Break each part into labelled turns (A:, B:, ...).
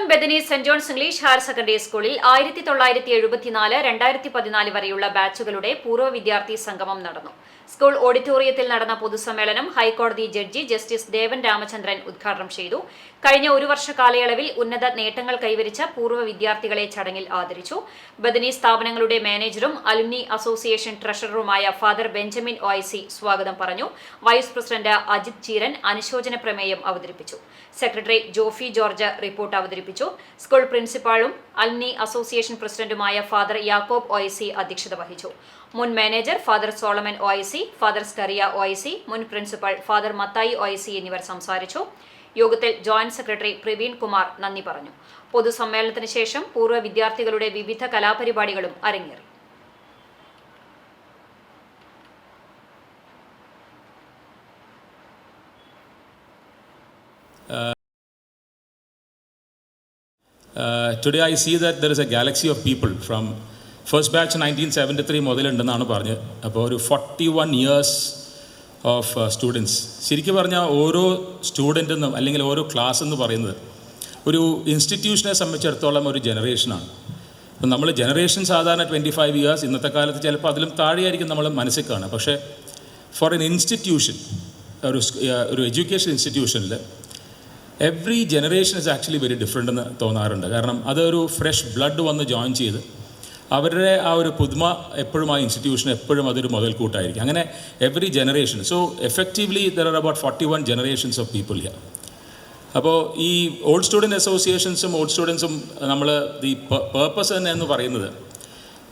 A: Kottayam Bethany saint John's English higher secondary സ്കൂളിൽ 1974-2014 വരെയുള്ള ബാച്ചുകളുടെ പൂർവ്വ വിദ്യാർത്ഥി സംഗമം നടന്നു. സ്കൂൾ ഓഡിറ്റോറിയത്തിൽ നടന്ന പൊതുസമ്മേളനം ഹൈക്കോടതി ജഡ്ജി ജസ്റ്റിസ് ദേവൻ രാമചന്ദ്രൻ ഉദ്ഘാടനം ചെയ്തു. കഴിഞ്ഞ ഒരു വർഷ കാലയളവിൽ ഉന്നത നേട്ടങ്ങൾ കൈവരിച്ച പൂർവ്വ വിദ്യാർത്ഥികളെ ചടങ്ങിൽ ആദരിച്ചു. ബെഥനി സ്ഥാപനങ്ങളുടെ മാനേജറും അലുമിനി അസോസിയേഷൻ ട്രഷററുമായ ഫാദർ ബെഞ്ചമിൻ ഒഐസി സ്വാഗതം പറഞ്ഞു. വൈസ് പ്രസിഡന്റ് അജിത് ചീരൻ അനുശോചന പ്രമേയം അവതരിപ്പിച്ചു. സെക്രട്ടറി ജോഫി ജോർജ് റിപ്പോർട്ട് അവതരിപ്പിച്ചു. സ്കൂൾ പ്രിൻസിപ്പാളും അലുമിനി അസോസിയേഷൻ പ്രസിഡന്റുമായ ഫാദർ യാക്കോബ് ഒഐസി അധ്യക്ഷത വഹിച്ചു. മുൻ manager father Solomon OIC, father Scaria OIC, മുൻ പ്രിൻസിപ്പൽ ഫാദർ മത്തായി ഒഐസി എന്നിവർ സംസാരിച്ചു. യോഗത്തിൽ ജോയിന്റ് സെക്രട്ടറി പ്രവീൺ കുമാർ നന്ദി പറഞ്ഞു. പൊതുസമ്മേളനത്തിന് ശേഷം പൂർവ്വ വിദ്യാർത്ഥികളുടെ വിവിധ കലാപരിപാടികളും അരങ്ങേറി.
B: Today I see that there is a galaxy of people from first batch 1973 മുതലുണ്ടെന്നാണ് പറഞ്ഞത്. അപ്പോൾ ഒരു 41 years ഓഫ് സ്റ്റുഡൻസ്. ശരിക്കും പറഞ്ഞാൽ ഓരോ സ്റ്റുഡൻറ്റെന്നും അല്ലെങ്കിൽ ഓരോ ക്ലാസ് എന്ന് പറയുന്നത് ഒരു ഇൻസ്റ്റിറ്റ്യൂഷനെ സംബന്ധിച്ചിടത്തോളം ഒരു ജനറേഷനാണ്. അപ്പം നമ്മൾ ജനറേഷൻ സാധാരണ 25 years, ഇന്നത്തെ കാലത്ത് ചിലപ്പോൾ അതിലും താഴെയായിരിക്കും നമ്മൾ മനസ്സിൽ കാണുക. പക്ഷേ ഫോർ എൻ ഇൻസ്റ്റിറ്റ്യൂഷൻ, ഒരു എഡ്യൂക്കേഷൻ ഇൻസ്റ്റിറ്റ്യൂഷനിൽ every generation is actually very different എന്ന് തോന്നാറുണ്ട്. കാരണം അതൊരു ഫ്രഷ് ബ്ലഡ് വന്ന് ജോയിൻ ചെയ്ത് അവരുടെ ആ ഒരു പുതുമ എപ്പോഴും ആ ഇൻസ്റ്റിറ്റ്യൂഷൻ എപ്പോഴും അതൊരു മുതൽക്കൂട്ടായിരിക്കും. അങ്ങനെ every generation, so effectively there are about 41 generations of people here. അപ്പോൾ ഈ ഓൾഡ് സ്റ്റുഡൻറ്റ് അസോസിയേഷൻസും ഓൾഡ് സ്റ്റുഡൻസും നമ്മൾ ദി പേർപ്പസ് തന്നെ എന്ന് പറയുന്നത്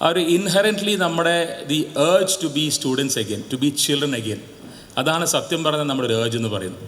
B: ആ ഒരു ഇൻഹെറൻ്റ്ലി നമ്മുടെ the urge to be students again, to be children again, അതാണ് സത്യം പറഞ്ഞാൽ നമ്മുടെ ഒരു ഏർജ് എന്ന് പറയുന്നത്.